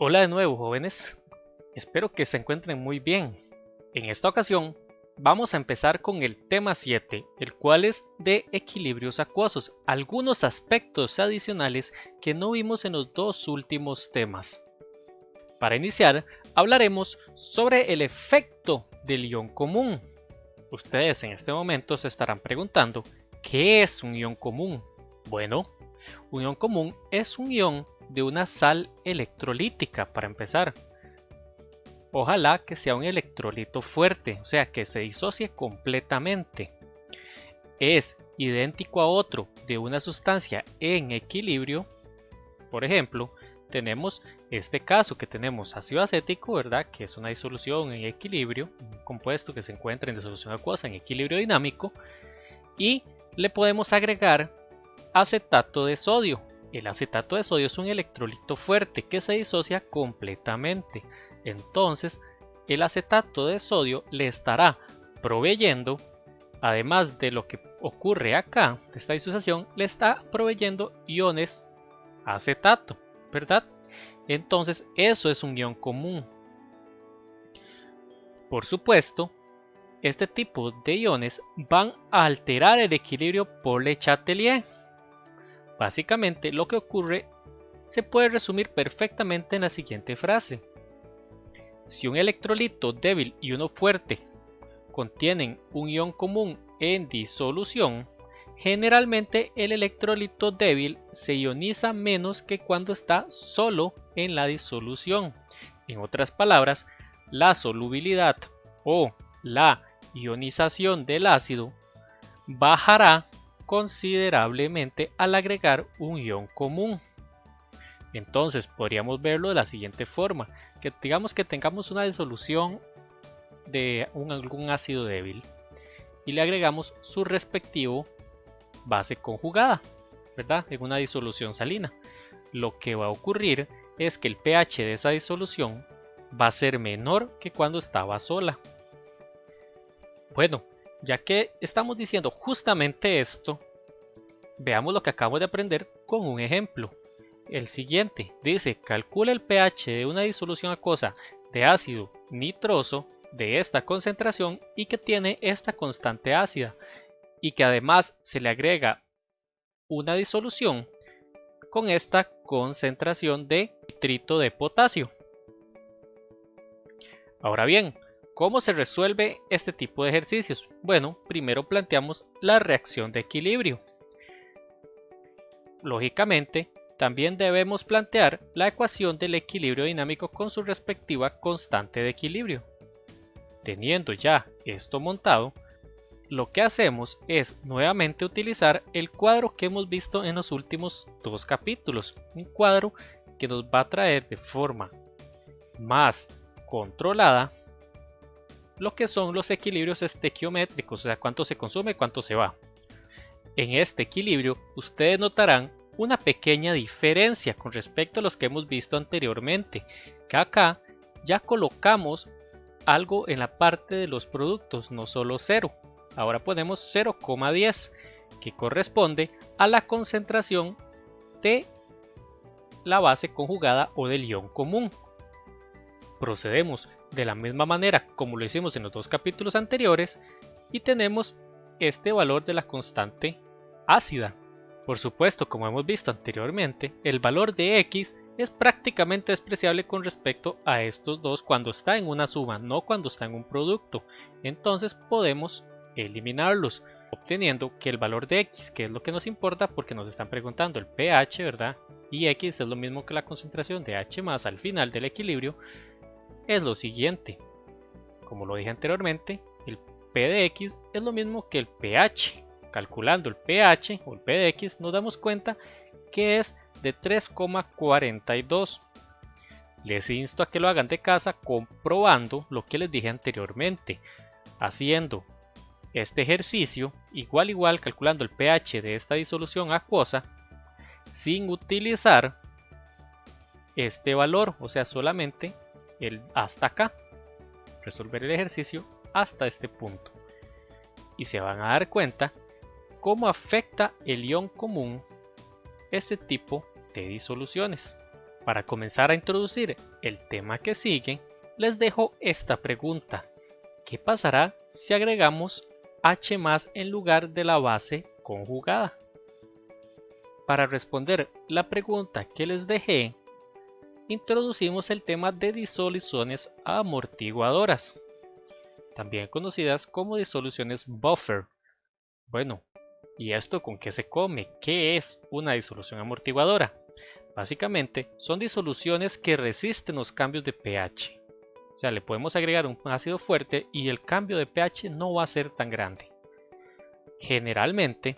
Hola de nuevo, jóvenes. Espero que se encuentren muy bien. En esta ocasión vamos a empezar con el tema 7, el cual es de equilibrios acuosos, algunos aspectos adicionales que no vimos en los dos últimos temas. Para iniciar, hablaremos sobre el efecto del ion común. Ustedes en este momento se estarán preguntando, ¿qué es un ion común? Bueno, un ion común es un ion de una sal electrolítica para empezar. Ojalá que sea un electrolito fuerte, o sea que se disocie completamente. Es idéntico a otro de una sustancia en equilibrio. Por ejemplo, tenemos este caso que tenemos ácido acético, ¿verdad? Que es una disolución en equilibrio, un compuesto que se encuentra en disolución acuosa en equilibrio dinámico. Y le podemos agregar acetato de sodio. El acetato de sodio es un electrolito fuerte que se disocia completamente. Entonces, el acetato de sodio le estará proveyendo, además de lo que ocurre acá, de esta disociación, le está proveyendo iones acetato, ¿verdad? Entonces, eso es un ion común. Por supuesto, este tipo de iones van a alterar el equilibrio por Le Chatelier. Básicamente, lo que ocurre se puede resumir perfectamente en la siguiente frase. Si un electrolito débil y uno fuerte contienen un ion común en disolución, generalmente el electrolito débil se ioniza menos que cuando está solo en la disolución. En otras palabras, la solubilidad o la ionización del ácido bajará considerablemente al agregar un ion común. Entonces podríamos verlo de la siguiente forma, que digamos que tengamos una disolución de algún ácido débil y le agregamos su respectivo base conjugada, ¿verdad? En una disolución salina. Lo que va a ocurrir es que el pH de esa disolución va a ser menor que cuando estaba sola. Bueno, ya que estamos diciendo justamente esto, veamos lo que acabamos de aprender con un ejemplo. El siguiente dice, calcula el pH de una disolución acuosa de ácido nitroso de esta concentración y que tiene esta constante ácida y que además se le agrega una disolución con esta concentración de nitrito de potasio. Ahora bien, ¿cómo se resuelve este tipo de ejercicios? Bueno, primero planteamos la reacción de equilibrio. Lógicamente, también debemos plantear la ecuación del equilibrio dinámico con su respectiva constante de equilibrio. Teniendo ya esto montado, lo que hacemos es nuevamente utilizar el cuadro que hemos visto en los últimos dos capítulos, un cuadro que nos va a traer de forma más controlada lo que son los equilibrios estequiométricos, o sea, cuánto se consume, cuánto se va. En este equilibrio, ustedes notarán una pequeña diferencia con respecto a los que hemos visto anteriormente, que acá ya colocamos algo en la parte de los productos, no solo 0. Ahora ponemos 0,10, que corresponde a la concentración de la base conjugada o del ion común. Procedemos de la misma manera como lo hicimos en los dos capítulos anteriores y tenemos este valor de la constante ácida. Por supuesto, como hemos visto anteriormente, el valor de X es prácticamente despreciable con respecto a estos dos cuando está en una suma, no cuando está en un producto. Entonces podemos eliminarlos, obteniendo que el valor de X, que es lo que nos importa porque nos están preguntando el pH, ¿verdad? Y X es lo mismo que la concentración de H más al final del equilibrio, es lo siguiente. Como lo dije anteriormente, el P de X es lo mismo que el pH. Calculando el pH o el P de X nos damos cuenta que es de 3,42. Les insto a que lo hagan de casa comprobando lo que les dije anteriormente, haciendo este ejercicio igual calculando el pH de esta disolución acuosa sin utilizar este valor, o sea solamente el hasta acá, resolver el ejercicio hasta este punto y se van a dar cuenta cómo afecta el ion común este tipo de disoluciones. Para comenzar a introducir el tema que sigue, les dejo esta pregunta. ¿Qué pasará si agregamos H+ en lugar de la base conjugada? Para responder la pregunta que les dejé, introducimos el tema de disoluciones amortiguadoras, también conocidas como disoluciones buffer. Bueno, ¿y esto con qué se come? ¿Qué es una disolución amortiguadora? Básicamente son disoluciones que resisten los cambios de pH. O sea, le podemos agregar un ácido fuerte y el cambio de pH no va a ser tan grande. Generalmente,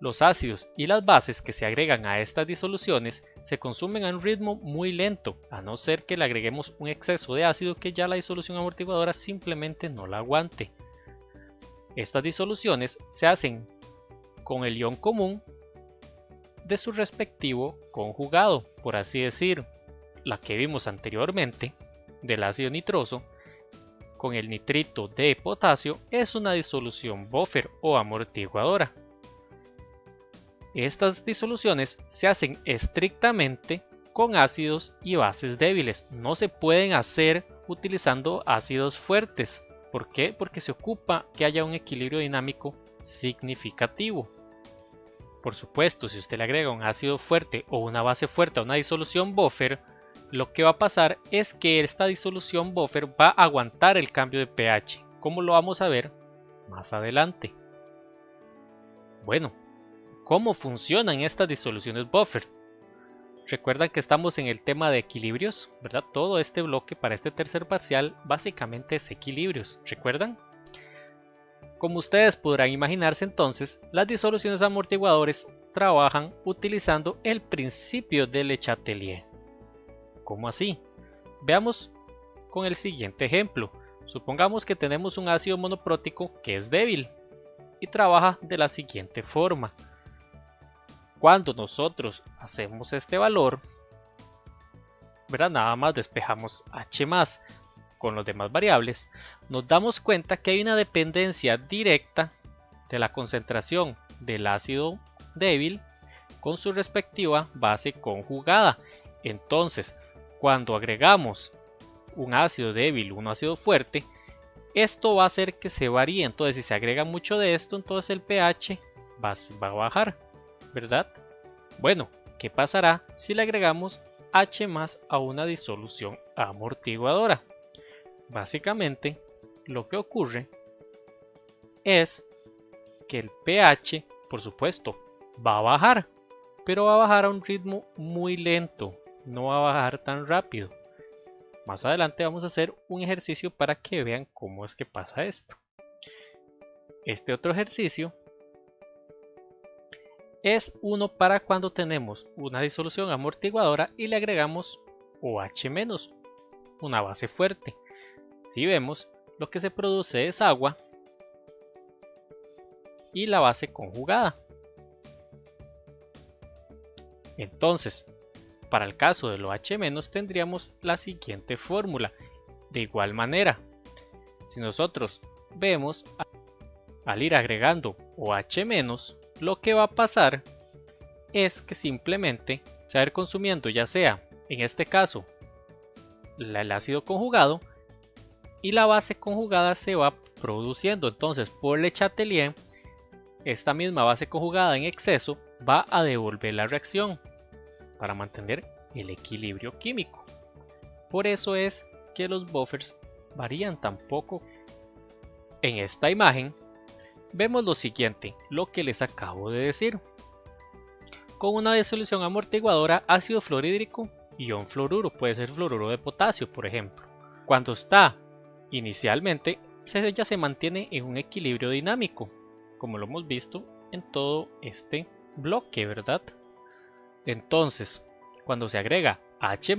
los ácidos y las bases que se agregan a estas disoluciones se consumen a un ritmo muy lento, a no ser que le agreguemos un exceso de ácido que ya la disolución amortiguadora simplemente no la aguante. Estas disoluciones se hacen con el ion común de su respectivo conjugado, por así decir, la que vimos anteriormente del ácido nitroso con el nitrito de potasio es una disolución buffer o amortiguadora. Estas disoluciones se hacen estrictamente con ácidos y bases débiles, no se pueden hacer utilizando ácidos fuertes. ¿Por qué? Porque se ocupa que haya un equilibrio dinámico significativo. Por supuesto, si usted le agrega un ácido fuerte o una base fuerte a una disolución buffer, lo que va a pasar es que esta disolución buffer va a aguantar el cambio de pH, como lo vamos a ver más adelante. Bueno, ¿cómo funcionan estas disoluciones buffer? Recuerdan que estamos en el tema de equilibrios, ¿verdad? Todo este bloque para este tercer parcial básicamente es equilibrios, ¿recuerdan? Como ustedes podrán imaginarse entonces, las disoluciones amortiguadores trabajan utilizando el principio de Le Chatelier. ¿Cómo así? Veamos con el siguiente ejemplo. Supongamos que tenemos un ácido monoprótico que es débil y trabaja de la siguiente forma. Cuando nosotros hacemos este valor, ¿verdad? Nada más despejamos H+ con los demás variables, nos damos cuenta que hay una dependencia directa de la concentración del ácido débil con su respectiva base conjugada. Entonces, cuando agregamos un ácido débil o un ácido fuerte, esto va a hacer que se varíe. Entonces, si se agrega mucho de esto, entonces el pH va a bajar, ¿verdad? Bueno, ¿qué pasará si le agregamos H+ a una disolución amortiguadora? Básicamente, lo que ocurre es que el pH, por supuesto, va a bajar, pero va a bajar a un ritmo muy lento, no va a bajar tan rápido. Más adelante vamos a hacer un ejercicio para que vean cómo es que pasa esto. Este otro ejercicio es uno para cuando tenemos una disolución amortiguadora y le agregamos OH-, una base fuerte. Si vemos, lo que se produce es agua y la base conjugada. Entonces, para el caso del OH- tendríamos la siguiente fórmula. De igual manera, si nosotros vemos al ir agregando OH-, lo que va a pasar es que simplemente se va a ir consumiendo, ya sea en este caso el ácido conjugado, y la base conjugada se va produciendo. Entonces, por Le Chatelier, esta misma base conjugada en exceso va a devolver la reacción para mantener el equilibrio químico. Por eso es que los buffers varían tan poco. En esta imagen vemos lo siguiente, lo que les acabo de decir. Con una disolución amortiguadora, ácido fluorhídrico, ion fluoruro, puede ser fluoruro de potasio, por ejemplo. Cuando está inicialmente, ella se mantiene en un equilibrio dinámico, como lo hemos visto en todo este bloque, ¿verdad? Entonces, cuando se agrega H+,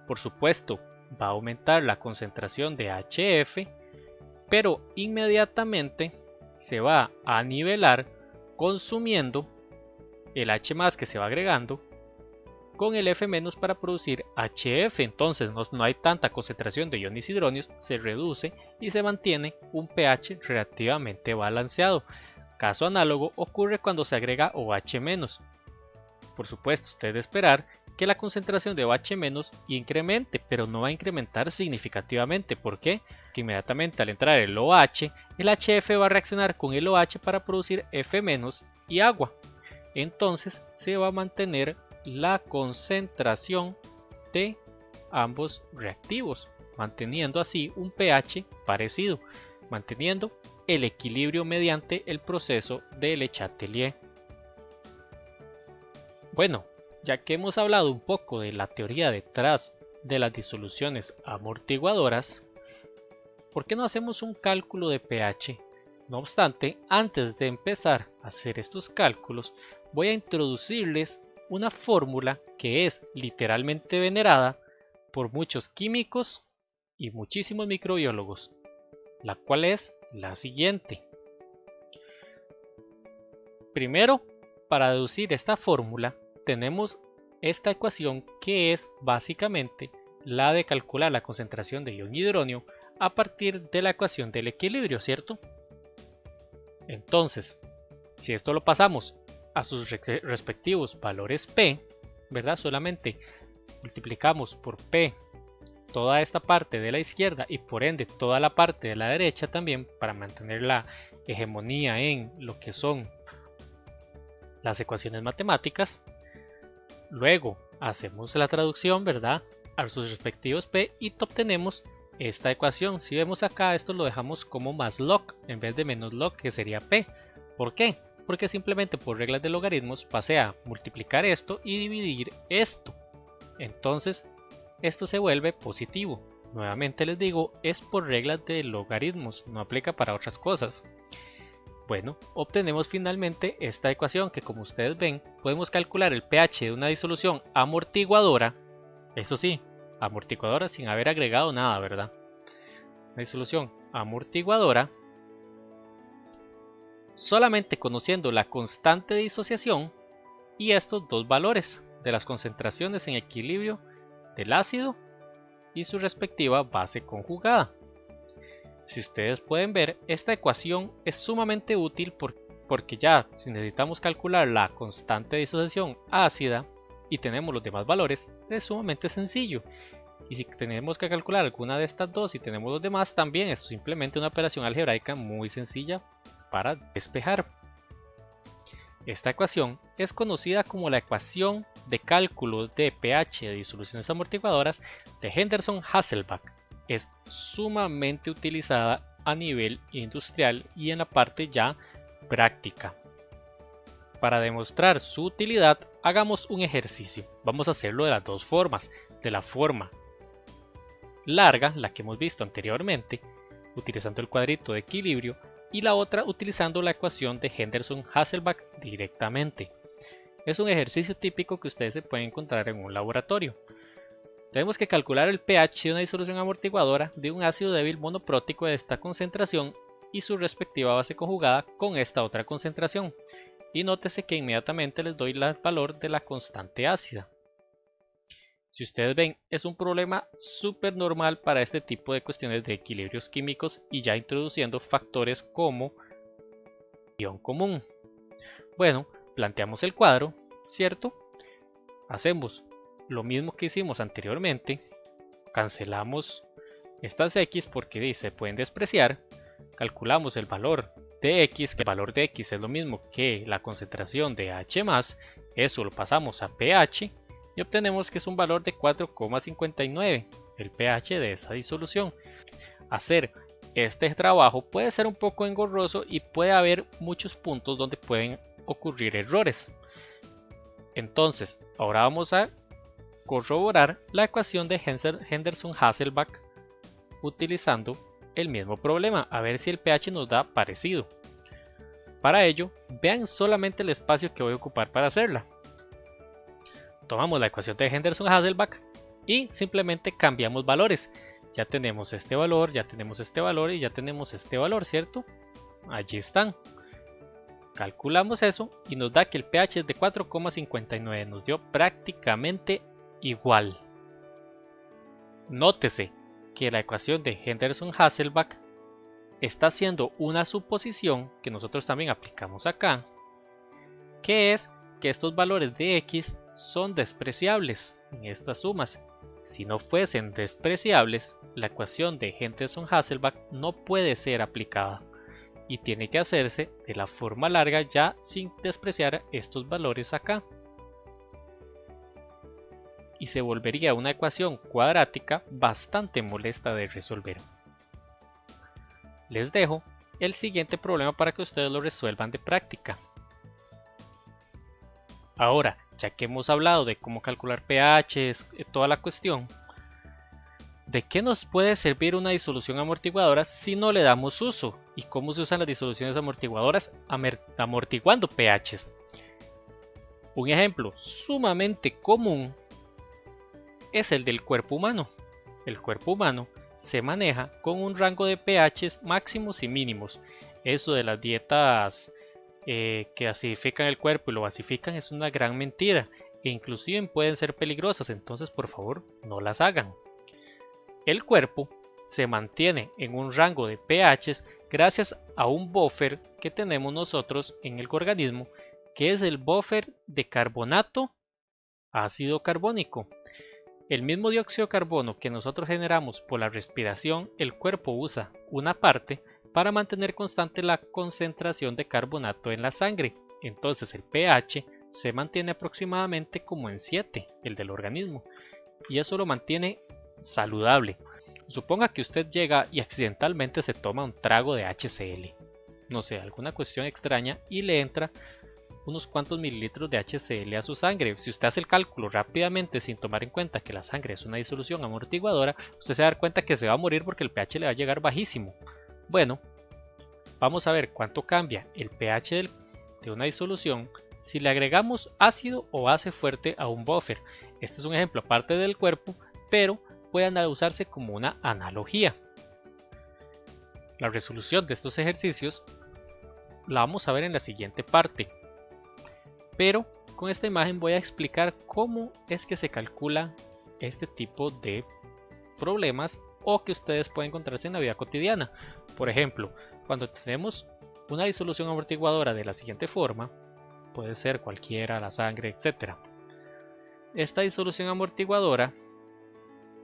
por supuesto, va a aumentar la concentración de HF, pero inmediatamente se va a nivelar consumiendo el H+ que se va agregando con el F- para producir HF. Entonces no hay tanta concentración de iones hidróneos, se reduce y se mantiene un pH relativamente balanceado. Caso análogo ocurre cuando se agrega OH-. Por supuesto, usted debe esperar que la concentración de OH- incremente, pero no va a incrementar significativamente. ¿Por qué? Que inmediatamente al entrar el OH, el HF va a reaccionar con el OH para producir F- y agua. Entonces se va a mantener la concentración de ambos reactivos, manteniendo así un pH parecido, manteniendo el equilibrio mediante el proceso de Le Chatelier. Bueno, ya que hemos hablado un poco de la teoría detrás de las disoluciones amortiguadoras, ¿por qué no hacemos un cálculo de pH? No obstante, antes de empezar a hacer estos cálculos, voy a introducirles una fórmula que es literalmente venerada por muchos químicos y muchísimos microbiólogos, la cual es la siguiente. Primero, para deducir esta fórmula, tenemos esta ecuación que es básicamente la de calcular la concentración de ion hidronio a partir de la ecuación del equilibrio, ¿cierto? Entonces, si esto lo pasamos a sus respectivos valores P, ¿verdad? Solamente multiplicamos por P toda esta parte de la izquierda y por ende toda la parte de la derecha también para mantener la hegemonía en lo que son las ecuaciones matemáticas. Luego hacemos la traducción, ¿verdad?, a sus respectivos P y obtenemos esta ecuación. Si vemos acá, esto lo dejamos como más log en vez de menos log, que sería P. ¿Por qué? Porque simplemente por reglas de logaritmos pasé a multiplicar esto y dividir esto. Entonces esto se vuelve positivo. Nuevamente les digo, es por reglas de logaritmos, no aplica para otras cosas. Bueno, obtenemos finalmente esta ecuación que, como ustedes ven, podemos calcular el pH de una disolución amortiguadora. Eso sí, amortiguadora sin haber agregado nada, ¿verdad? Una disolución amortiguadora solamente conociendo la constante de disociación y estos dos valores de las concentraciones en equilibrio del ácido y su respectiva base conjugada. Si ustedes pueden ver, esta ecuación es sumamente útil porque ya si necesitamos calcular la constante de disociación ácida y tenemos los demás valores, es sumamente sencillo. Y si tenemos que calcular alguna de estas dos y tenemos los demás, también es simplemente una operación algebraica muy sencilla para despejar. Esta ecuación es conocida como la ecuación de cálculo de pH de disoluciones amortiguadoras de Henderson-Hasselbalch. Es sumamente utilizada a nivel industrial y en la parte ya práctica. Para demostrar su utilidad, hagamos un ejercicio. Vamos a hacerlo de las dos formas. De la forma larga, la que hemos visto anteriormente, utilizando el cuadrito de equilibrio, y la otra utilizando la ecuación de Henderson-Hasselbalch directamente. Es un ejercicio típico que ustedes se pueden encontrar en un laboratorio. Tenemos que calcular el pH de una disolución amortiguadora de un ácido débil monoprótico de esta concentración y su respectiva base conjugada con esta otra concentración. Y nótese que inmediatamente les doy el valor de la constante ácida. Si ustedes ven, es un problema súper normal para este tipo de cuestiones de equilibrios químicos y ya introduciendo factores como ion común. Bueno, planteamos el cuadro, ¿cierto? Hacemos lo mismo que hicimos anteriormente, cancelamos estas x porque se pueden despreciar, calculamos el valor de x, que el valor de x es lo mismo que la concentración de H+, eso lo pasamos a pH y obtenemos que es un valor de 4,59, el pH de esa disolución. Hacer este trabajo puede ser un poco engorroso y puede haber muchos puntos donde pueden ocurrir errores. Entonces, ahora vamos a corroborar la ecuación de Henderson-Hasselbalch utilizando el mismo problema, a ver si el pH nos da parecido. Para ello, vean solamente el espacio que voy a ocupar para hacerla. Tomamos la ecuación de Henderson-Hasselbalch y simplemente cambiamos valores. Ya tenemos este valor, ya tenemos este valor y ya tenemos este valor, ¿cierto? Allí están. Calculamos eso y nos da que el pH es de 4,59, nos dio prácticamente igual. Nótese que la ecuación de Henderson-Hasselbalch está haciendo una suposición que nosotros también aplicamos acá, que es que estos valores de x son despreciables en estas sumas. Si no fuesen despreciables, la ecuación de Henderson-Hasselbalch no puede ser aplicada y tiene que hacerse de la forma larga ya sin despreciar estos valores acá. Y se volvería una ecuación cuadrática bastante molesta de resolver. Les dejo el siguiente problema para que ustedes lo resuelvan de práctica. Ahora, ya que hemos hablado de cómo calcular pHs, toda la cuestión, ¿de qué nos puede servir una disolución amortiguadora si no le damos uso? ¿Y cómo se usan las disoluciones amortiguadoras amortiguando pHs? Un ejemplo sumamente común es el del cuerpo humano. El cuerpo humano se maneja con un rango de pHs máximos y mínimos. Eso de las dietas que acidifican el cuerpo y lo basifican es una gran mentira e inclusive pueden ser peligrosas, entonces por favor no las hagan. El cuerpo se mantiene en un rango de pHs gracias a un buffer que tenemos nosotros en el organismo, que es el buffer de carbonato ácido carbónico. El mismo dióxido de carbono que nosotros generamos por la respiración, el cuerpo usa una parte para mantener constante la concentración de carbonato en la sangre. Entonces el pH se mantiene aproximadamente como en 7, el del organismo, y eso lo mantiene saludable. Suponga que usted llega y accidentalmente se toma un trago de HCl, no sé, alguna cuestión extraña, y le entra unos cuantos mililitros de HCl a su sangre. Si usted hace el cálculo rápidamente sin tomar en cuenta que la sangre es una disolución amortiguadora, usted se va a dar cuenta que se va a morir porque el pH le va a llegar bajísimo. Bueno, vamos a ver cuánto cambia el pH de una disolución si le agregamos ácido o base fuerte a un buffer. Este es un ejemplo aparte del cuerpo, pero puede usarse como una analogía. La resolución de estos ejercicios la vamos a ver en la siguiente parte, pero con esta imagen voy a explicar cómo es que se calcula este tipo de problemas o que ustedes pueden encontrarse en la vida cotidiana. Por ejemplo, cuando tenemos una disolución amortiguadora de la siguiente forma, puede ser cualquiera, la sangre, etc. Esta disolución amortiguadora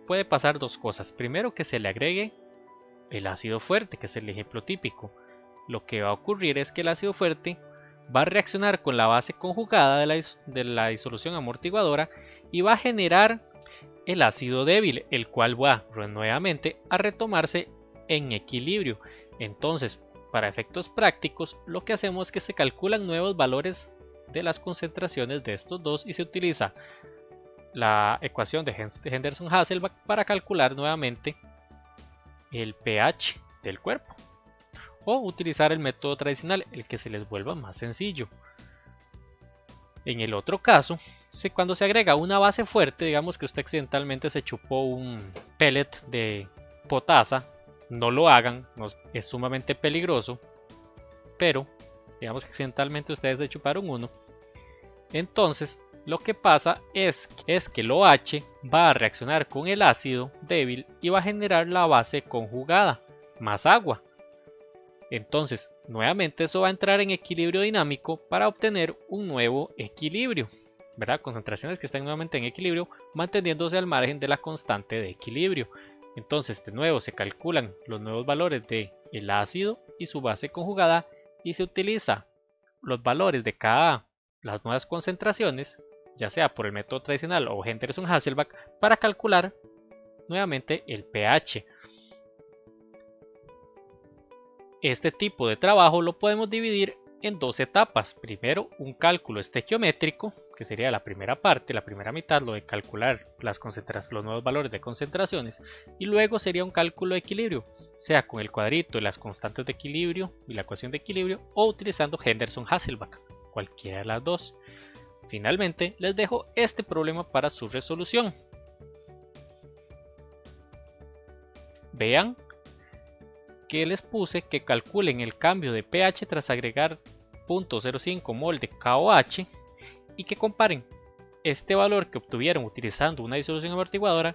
puede pasar dos cosas. Primero, que se le agregue el ácido fuerte, que es el ejemplo típico. Lo que va a ocurrir es que el ácido fuerte va a reaccionar con la base conjugada de la disolución amortiguadora y va a generar el ácido débil, el cual va nuevamente a retomarse en equilibrio. Entonces, para efectos prácticos, lo que hacemos es que se calculan nuevos valores de las concentraciones de estos dos y se utiliza la ecuación de Henderson-Hasselbalch para calcular nuevamente el pH del cuerpo, o utilizar el método tradicional, el que se les vuelva más sencillo. En el otro caso, cuando se agrega una base fuerte, digamos que usted accidentalmente se chupó un pellet de potasa, no lo hagan, es sumamente peligroso, pero digamos que accidentalmente ustedes se chuparon uno. Entonces lo que pasa es que el OH va a reaccionar con el ácido débil y va a generar la base conjugada más agua. Entonces nuevamente eso va a entrar en equilibrio dinámico para obtener un nuevo equilibrio, ¿verdad? Concentraciones que están nuevamente en equilibrio, manteniéndose al margen de la constante de equilibrio. Entonces de nuevo se calculan los nuevos valores del ácido y su base conjugada y se utiliza los valores de las nuevas concentraciones, ya sea por el método tradicional o Henderson-Hasselbalch, para calcular nuevamente el pH. Este tipo de trabajo lo podemos dividir en dos etapas. Primero, un cálculo estequiométrico, que sería la primera parte, la primera mitad, lo de calcular los nuevos valores de concentraciones, y luego sería un cálculo de equilibrio, sea con el cuadrito y las constantes de equilibrio y la ecuación de equilibrio, o utilizando Henderson-Hasselbalch, cualquiera de las dos. Finalmente, les dejo este problema para su resolución. Vean que les puse que calculen el cambio de pH tras agregar 0.05 mol de KOH y que comparen este valor que obtuvieron utilizando una disolución amortiguadora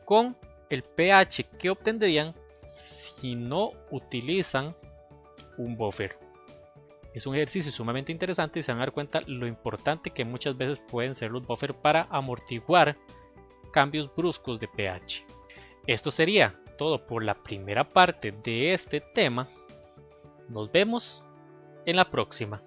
con el pH que obtendrían si no utilizan un buffer. Es un ejercicio sumamente interesante y se van a dar cuenta lo importante que muchas veces pueden ser los buffers para amortiguar cambios bruscos de pH. Esto sería todo por la primera parte de este tema. Nos vemos en la próxima.